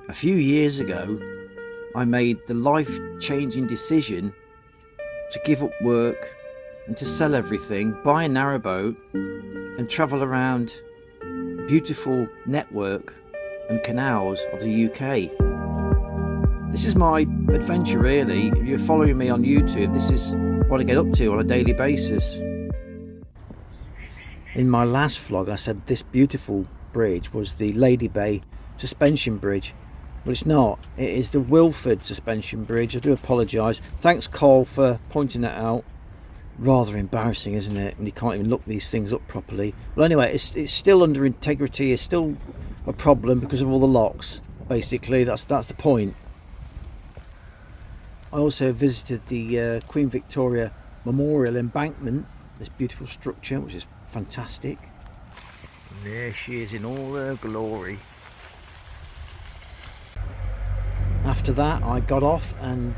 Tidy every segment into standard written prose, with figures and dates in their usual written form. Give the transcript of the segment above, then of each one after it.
A few years ago, I made the life-changing decision to give up work and to sell everything, buy a narrowboat and travel around the beautiful network and canals of the UK. This is my adventure really. If you're following me on YouTube, this is what I get up to on a daily basis. In my last vlog I said this beautiful bridge was the Lady Bay suspension bridge. Well, it's not. It is the Wilford suspension bridge. I do apologise. Thanks Cole for pointing that out. Rather embarrassing, isn't it, when you can't even look these things up properly. Well, anyway, it's still under integrity. It's still a problem because of all the locks. Basically, that's the point. I also visited the Queen Victoria Memorial Embankment, this beautiful structure, which is fantastic. And there she is in all her glory. After that, I got off and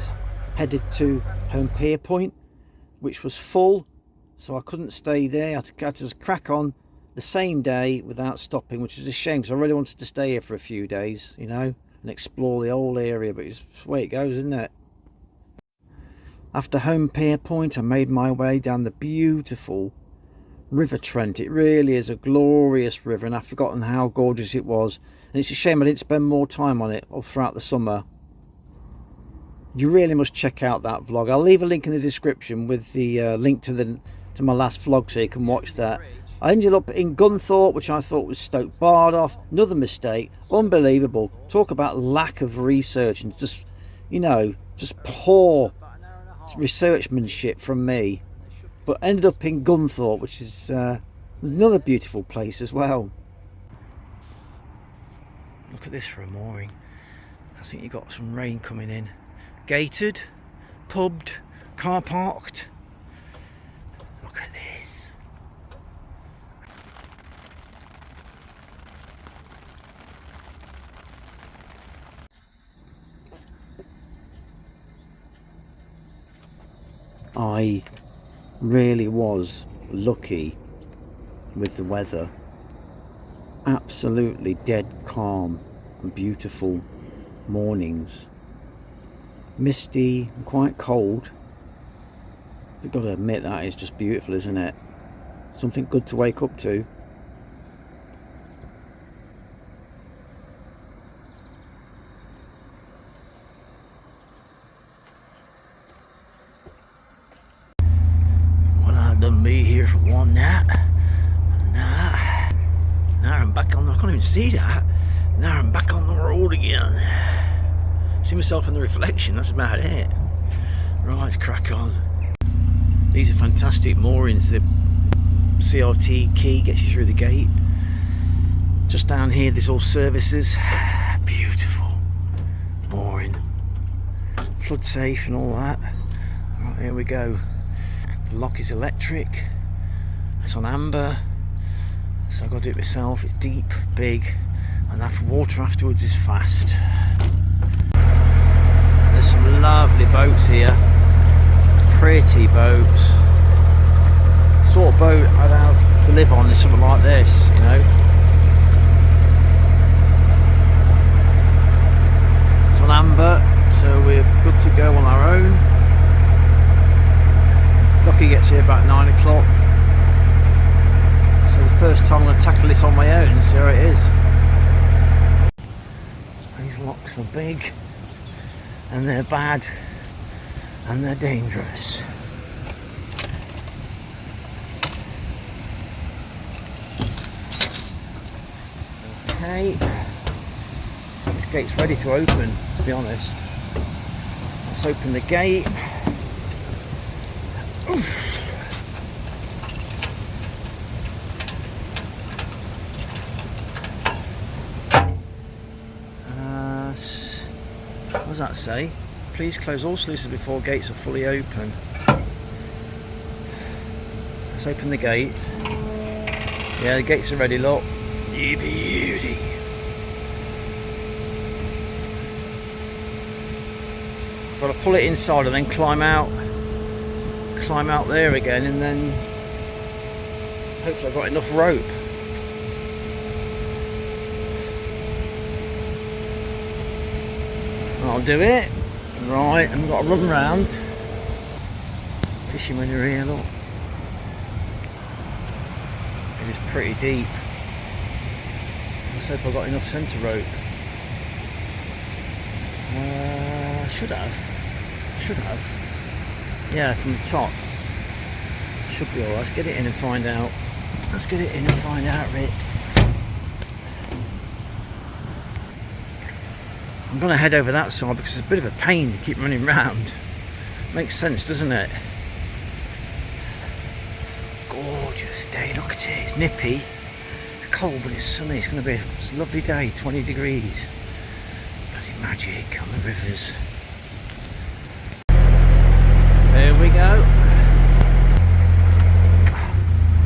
headed to Home Pier Point, which was full, so I couldn't stay there. I had to just crack on the same day without stopping, which is a shame because I really wanted to stay here for a few days, you know, and explore the whole area, but it's the way it goes, isn't it? After Home Pier Point, I made my way down the beautiful River Trent. It really is a glorious river, and I've forgotten how gorgeous it was. And it's a shame I didn't spend more time on it all throughout the summer. You really must check out that vlog. I'll leave a link in the description with the link to my last vlog so you can watch that. I ended up in Gunthorpe, which I thought was Stoke Bardoff. Another mistake. Unbelievable. Talk about lack of research and just, you know, just poor researchmanship from me. But ended up in Gunthorpe, which is another beautiful place as well. Look at this for a mooring. I think you've got some rain coming in. Gated, pubbed, car parked. Look at this. I really was lucky with the weather. Absolutely dead calm and beautiful mornings. Misty and quite cold. You've got to admit that is just beautiful, isn't it? Something good to wake up to. Well, I've done me here for one night. Now I'm back on. I can't even see that. Now I'm back on the road again. See myself in the reflection, that's about it. Right, let's crack on. These are fantastic moorings. The CRT key gets you through the gate. Just down here there's all services. Beautiful mooring. Flood safe and all that. Right, here we go. The lock is electric. It's on amber. So I've got to do it myself. It's deep, big, and that water afterwards is fast. There's some lovely boats here, pretty boats. The sort of boat I'd have to live on is something like this, you know. It's on amber, so we're good to go on our own. Docky gets here about 9 o'clock. So the first time I'm going to tackle this on my own and see how it is. These locks are big. And they're bad, and they're dangerous. Okay, this gate's ready to open, to be honest. Let's open the gate. Oof. What does that say? Please close all sluices before gates are fully open. Let's open the gate. Yeah, the gates are ready, look. You beauty. Got to pull it inside and then climb out there again, and then hopefully I've got enough rope. I'll do it. Right, and we've got to run round. Fishing when you're here, look. It is pretty deep. Let's hope I've got enough centre rope. Should have. Yeah, from the top. Should be alright. Let's get it in and find out. Rips. I'm going to head over that side because it's a bit of a pain to keep running round. Makes sense, doesn't it? Gorgeous day, look at it. It's nippy. It's cold but it's sunny. It's going to be a lovely day, 20 degrees. Bloody magic on the rivers. There we go.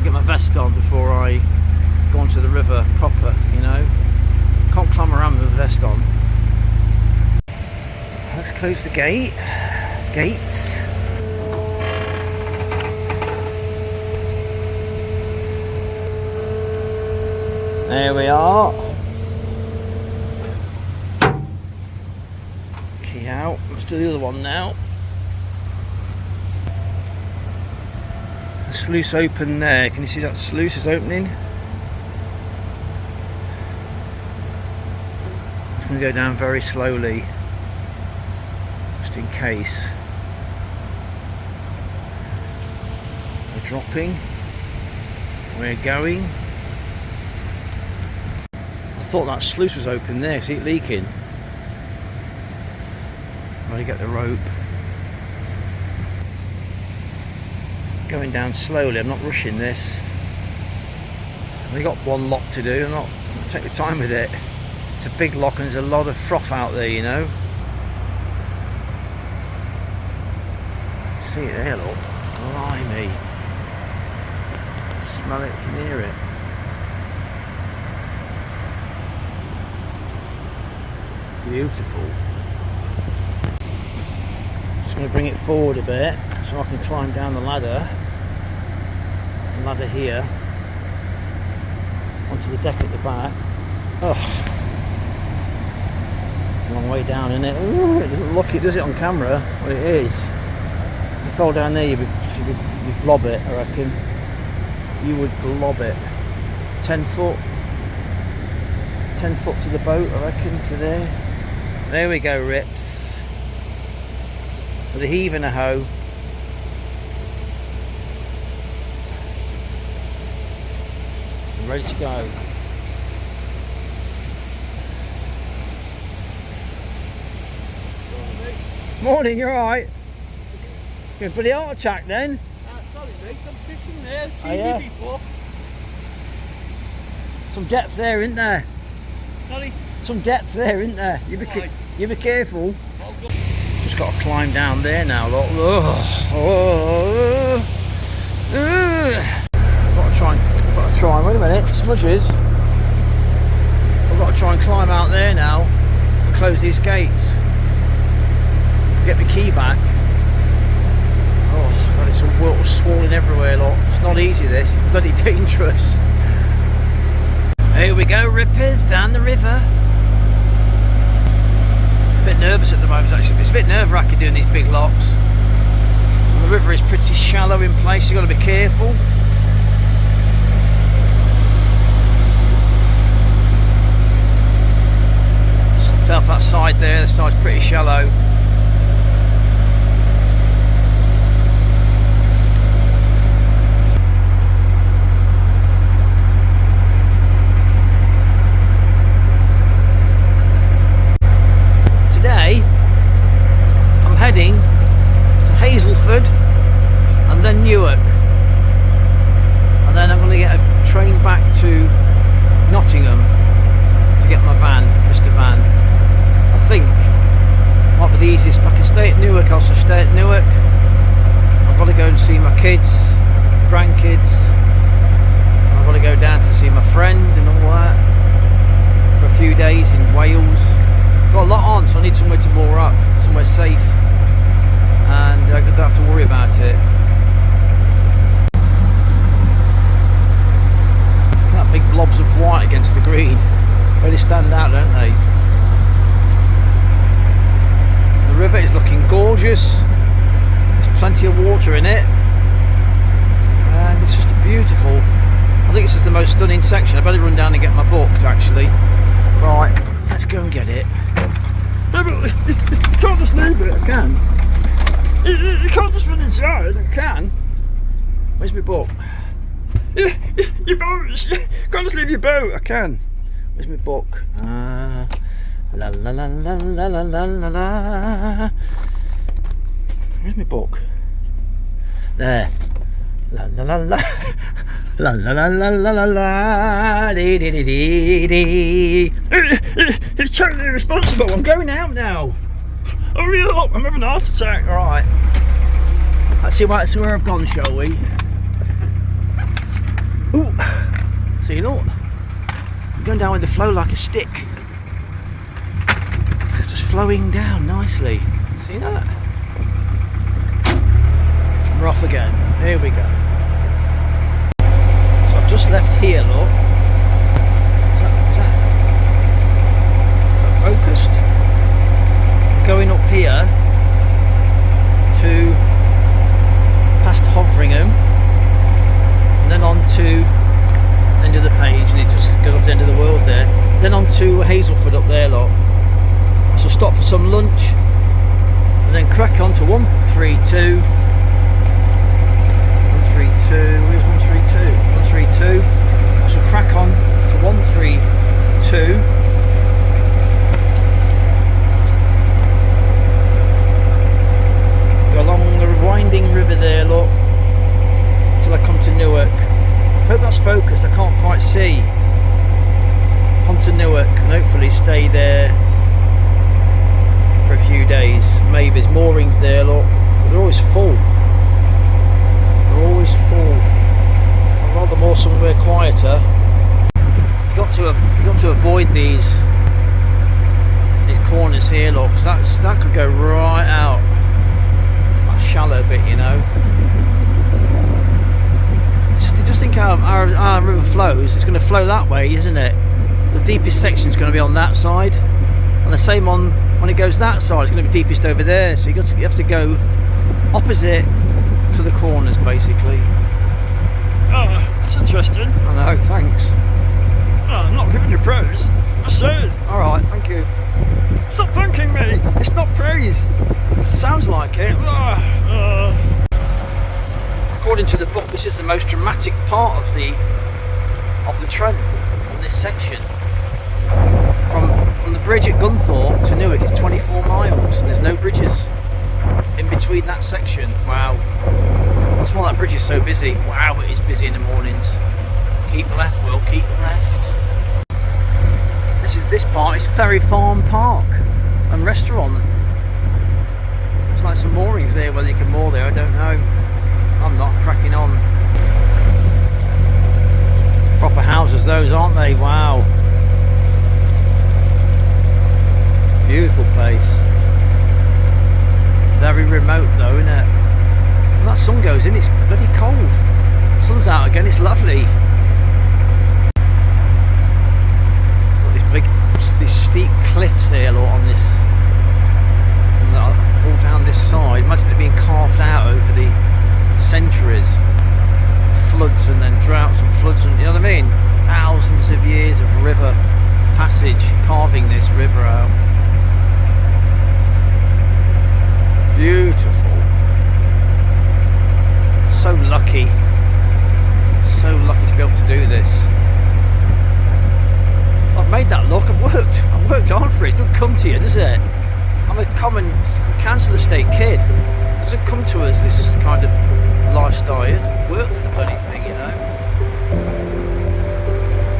Get my vest on before I go onto the river proper, you know. Can't climb around with the vest on. Let's close the gates. There we are. Key out. Let's do the other one now. The sluice open there. Can you see that sluice is opening? It's going to go down very slowly, just in case. We're dropping. We're going. I thought that sluice was open there. See it leaking? Ready to get the rope. Going down slowly, I'm not rushing this. I've only got one lock to do, I'm not take my time with it. It's a big lock and there's a lot of froth out there, you know. See it there, look. Blimey. Smell it, you can hear it. Beautiful. Just going to bring it forward a bit so I can climb down the ladder. Here onto the deck at the back. Oh, long way down, isn't it? Ooh, it doesn't look it, does it on camera? Well, it is. If you fell down there, you'd blob it, I reckon. You would blob it. 10 foot to the boat, I reckon, to there. There we go, Rips. With a heave and a hoe. Ready to go. Morning, you're alright? You're a bloody heart attack then? Sorry mate, I'm fishing there. Yeah. Before. Some depth there, isn't there? Sorry? Some depth there, isn't there? You be careful. Just got to climb down there now, look. Got to try, wait a minute, smudges. I've got to try and climb out there now and close these gates. Get my key back. Oh god, it's all water swollen everywhere, look. It's not easy this, it's bloody dangerous. Here we go, Rippers, down the river. A bit nervous at the moment actually, it's a bit nerve-wracking doing these big locks. And the river is pretty shallow in place, you've got to be careful. Off that side there, the side's pretty shallow. Today I'm heading to Hazelford and then Newark, and then I'm going to get a train back to Nottingham to get my van, Mr. Van. I think might be the easiest. If I can stay at Newark, I'll just stay at Newark. I've got to go and see my kids, grandkids. I've got to go down to see my friend and all that for a few days in Wales. Got a lot on, so I need somewhere to moor up, somewhere safe, and I don't have to worry about it. Look at that big blobs of white against the green. Really stand out, don't they? plenty of water in it, and it's just beautiful. I think this is the most stunning section. I better run down and get my book actually. Right, let's go and get it. No, but you can't just leave it. I can. You can't just run inside. I can. Where's my book? Your boat. You can't just leave your boat. I can. Where's my book? La la la la la la la la la. Where's my book? There. La la la la. La la la la la la la. Dee dee dee dee dee. It's totally irresponsible. I'm going out now. Hurry up! I'm having a heart attack. All right. Let's see where I've gone, shall we? Ooh. See, look. I'm going down with the flow like a stick. Just flowing down nicely. See that? We're off again. Here we go. So I've just left here, look. Is that focused? Going up here to past Hoveringham and then on to the end of the page, and it just goes off the end of the world there. Then on to Hazelford up there, look. So stop for some lunch and then crack on to 132. 132, where's 132? 132. So crack on to 132. Go along the winding river there, look, until I come to Newark. Hope that's focused, I can't quite see. On to Newark and hopefully stay there for a few days. Maybe there's moorings there, look, but they're always full. They're always full. I'd rather moor somewhere quieter. You've got to avoid these corners here, look, because that could go right out. That shallow bit, you know. Just think how our river flows. It's going to flow that way, isn't it? The deepest section is going to be on that side, and the same on when it goes that side. It's going to be deepest over there. So you have to go opposite to the corners, basically. Oh, that's interesting. I know. Thanks. Oh, I'm not giving you praise. Just saying. All right. Thank you. Stop thanking me. It's not praise. It sounds like it. According to the book, this is the most dramatic part of the Trent on this section. From the bridge at Gunthorpe to Newark is 24 miles, and there's no bridges in between that section. Wow, that's why that bridge is so busy. Wow, it is busy in the mornings. Keep left, Will. Keep left. This part is Ferry Farm Park and restaurant. It's like some moorings there. Whether you can moor there, I don't know. I'm not cracking on. Proper houses those, aren't they? Wow. Beautiful place. Very remote though, isn't it? When that sun goes in, it's bloody cold. Sun's out again, it's lovely. Got these steep cliffs here, look, on this. All down this side. Imagine it being carved out over the centuries. Floods and then droughts and floods, and you know what I mean? Thousands of years of river passage carving this river out. Beautiful. So lucky. So lucky to be able to do this. I've made that look. I've worked hard for it. It doesn't come to you, does it? I'm a common council estate kid. It doesn't come to us, this kind of lifestyle. You have to work for the bloody thing, you know.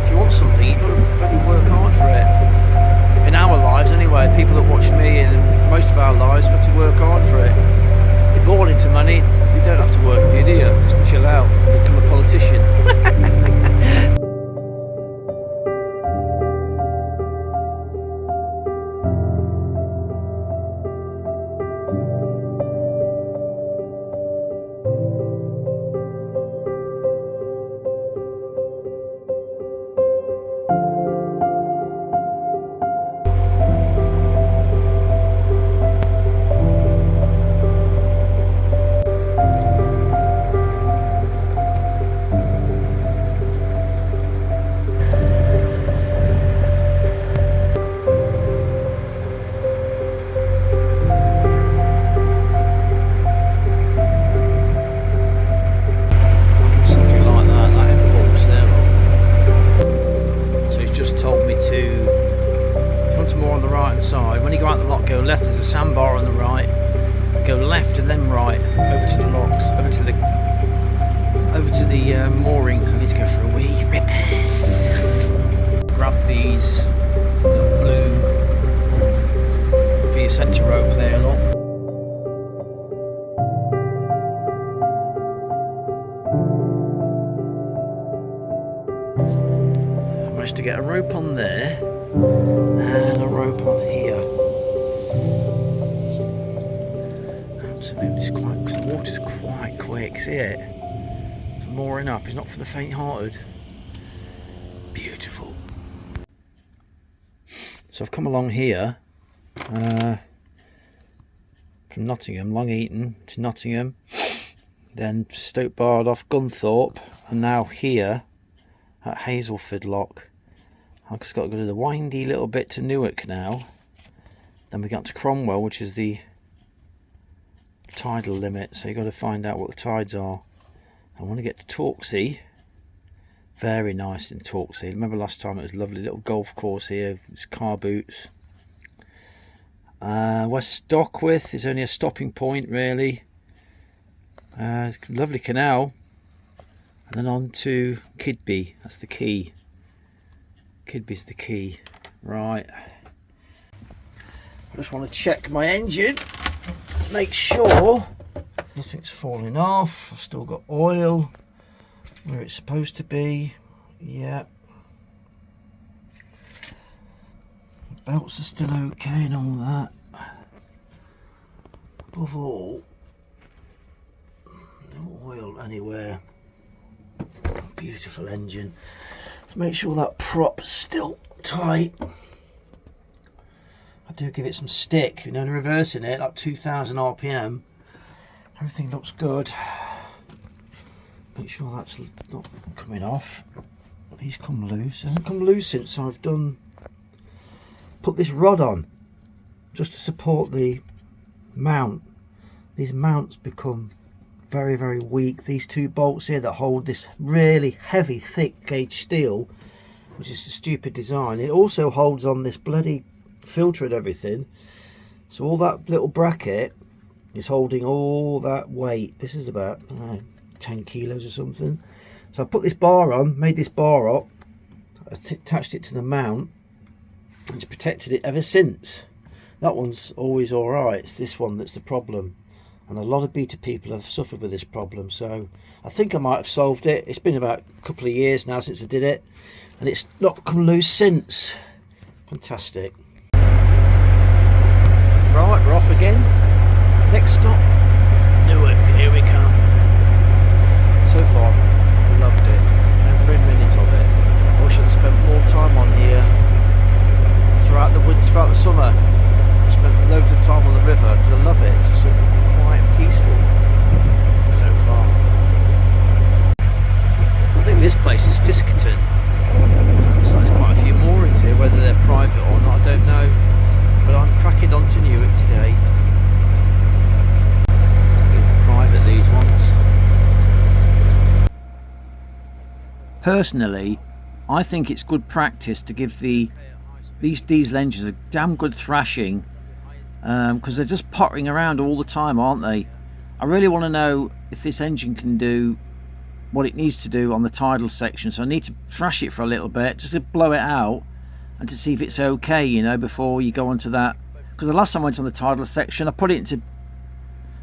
If you want something, you've got to bloody work hard for it. In our lives anyway, people that watch me and most of our lives, we have to work hard for it. You're born into money, you don't have to work for you, do you? Just chill out and become a politician. hand side. When you go out the lock, go left, there's a sandbar on the right. Go left and then right, over to the locks, over to the moorings. I need to go for a wee. Grab these little blue for your centre rope there, look. I managed to get a rope on there and a rope on here. Absolutely, it's quite, the water's quite quick, see it? It's mooring up, it's not for the faint-hearted. Beautiful. So I've come along here from Nottingham, Long Eaton to Nottingham, then Stoke Bard off Gunthorpe, and now here at Hazelford Lock. I've just got to go to the windy little bit to Newark now. Then we got to Cromwell, which is the tidal limit, so you've got to find out what the tides are. I want to get to Torksey. Very nice in Torksey. Remember last time it was a lovely little golf course here. It's car boots. West Stockwith is only a stopping point really. Lovely canal. And then on to Kidby. That's the key. Kidby's the key. Right. I just want to check my engine to make sure nothing's falling off. I've still got oil where it's supposed to be. Yeah. Belts are still okay and all that. Above all, no oil anywhere. Beautiful engine. Let's make sure that prop's still tight. I do give it some stick, you know, in reversing it, like 2000 RPM. Everything looks good. Make sure that's not coming off. He's come loose. It hasn't come loose since I've put this rod on, just to support the mount. These mounts become very, very weak. These two bolts here that hold this really heavy, thick gauge steel, which is a stupid design. It also holds on this bloody filter and everything. So all that little bracket is holding all that weight. This is about, I don't know, 10 kilos or something. So I put this bar on, made this bar up, attached it to the mount, and it's protected it ever since. That one's always alright. It's this one that's the problem, and a lot of beta people have suffered with this problem. So I think I might have solved it. It's been about a couple of years now since I did it, and it's not come loose since. Fantastic. Right, we're off again. Next stop, Newark. Here we come. So far, I loved it. Every minute of it. I wish I'd spent more time on here throughout the summer. I spent loads of time on the river because I love it. It's just quite peaceful so far. I think this place is Fiskerton. Looks like there's quite a few moorings here. Whether they're private or not, I don't know. But I'm cracking on to Newark today. Private, these ones. Personally, I think it's good practice to give these diesel engines a damn good thrashing, because they're just pottering around all the time, aren't they? I really want to know if this engine can do what it needs to do on the tidal section, so I need to thrash it for a little bit just to blow it out and to see if it's okay, you know, before you go on to that. Because the last time I went on the tidal section, I put it into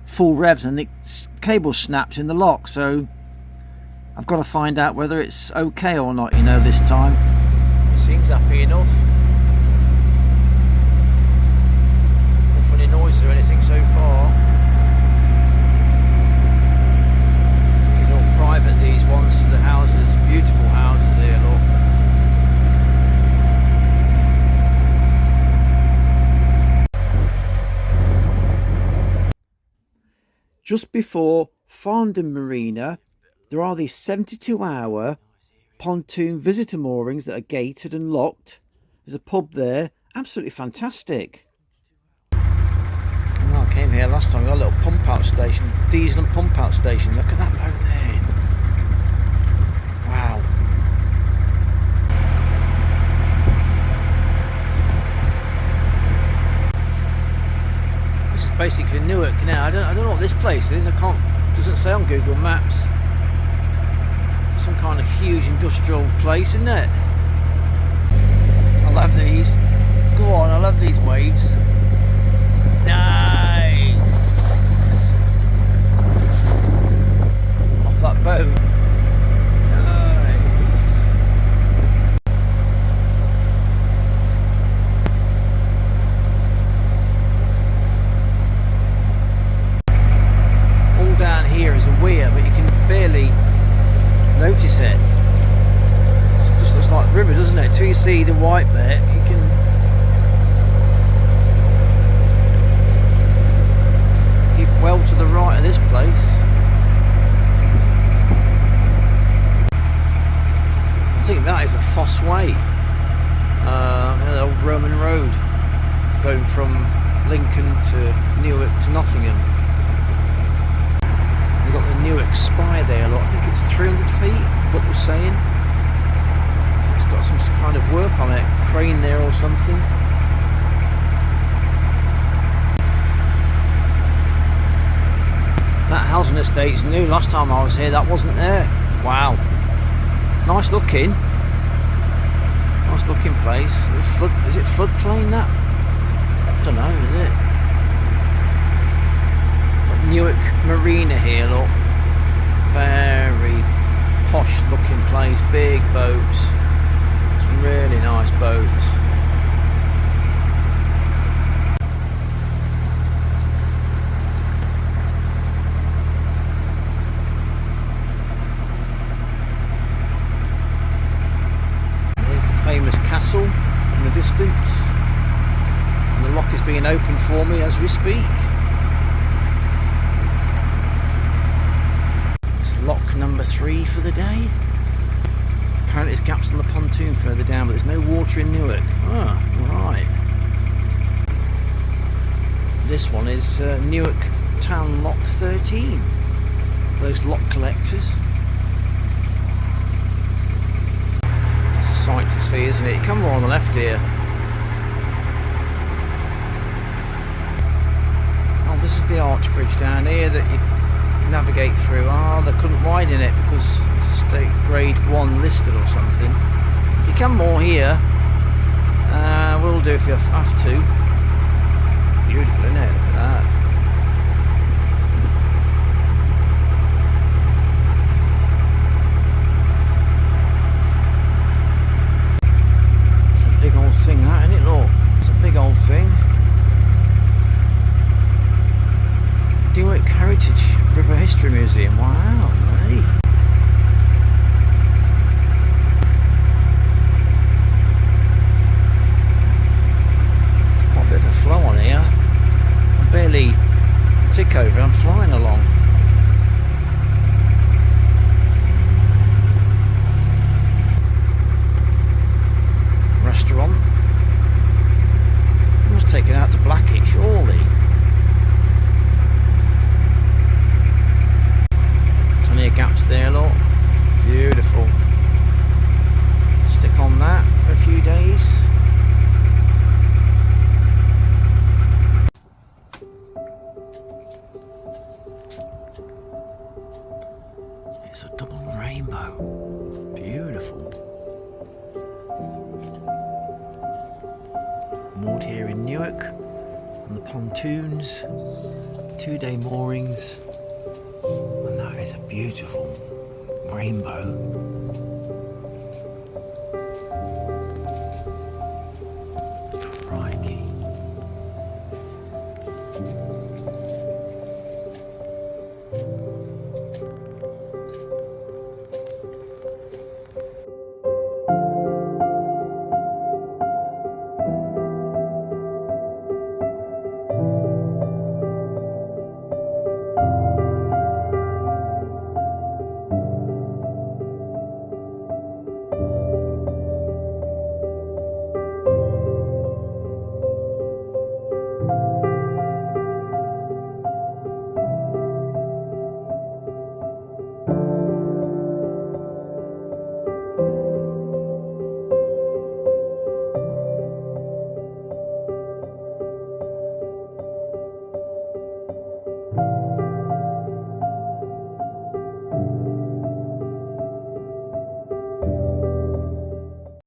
full revs and the cable snapped in the lock, so I've got to find out whether it's okay or not, you know, this time. It seems happy enough. No funny noises or anything so far. These are all private, these ones, the houses, beautiful houses here, look. Just before Farndon Marina, there are these 72-hour pontoon visitor moorings that are gated and locked. There's a pub there, absolutely fantastic. Well, I came here last time, got a little pump out station, diesel and pump out station. Look at that boat there. Wow. basically Newark now. I don't know what this place is. Doesn't say on Google Maps. Some kind of huge industrial place, isn't it? I love these. Go on, I love these waves. Nice. Off that boat. Nice. All down here is a weir, but you can barely notice it. It just looks like the river, doesn't it? Till you see the white bit, you can keep well to the right of this place. I think that is a Foss Way, an old Roman road going from Lincoln to Newark to Nottingham. We've got the Newark spire there. I think it's 300 feet, what we're saying. It's got some kind of work on it, crane there or something. That housing estate's new. Last time I was here that wasn't there. Wow. Nice looking. Nice looking place. Is it floodplain that? I don't know, is it? Got Newark Marina here, look. Very posh looking place. Big boats. Some really nice boats. Famous castle in the distance, and the lock is being opened for me as we speak. It's lock number 3 for the day. Apparently there's gaps on the pontoon further down, but there's no water in Newark. Ah, right. This one is Newark Town Lock 13. Those lock collectors. Sight to see, isn't it? You come more on the left here. Oh, this is the arch bridge down here that you navigate through. Oh, they couldn't widen it because it's a state grade 1 listed or something. You come more here. Will do if you have to. Beautiful, isn't it? Look at that. Big old thing that, isn't it? Look, it's a big old thing. Newark Heritage River History Museum. Wow, hey. There's quite a bit of a flow on here. I barely tick over, I'm flying along. Restaurant. It was taken out to Blackett, surely. Plenty of gaps there, look. Beautiful. Stick on that for a few days. It's a double rainbow. Beautiful. Moored here in Newark on the pontoons, 2-day moorings, and that is a beautiful rainbow.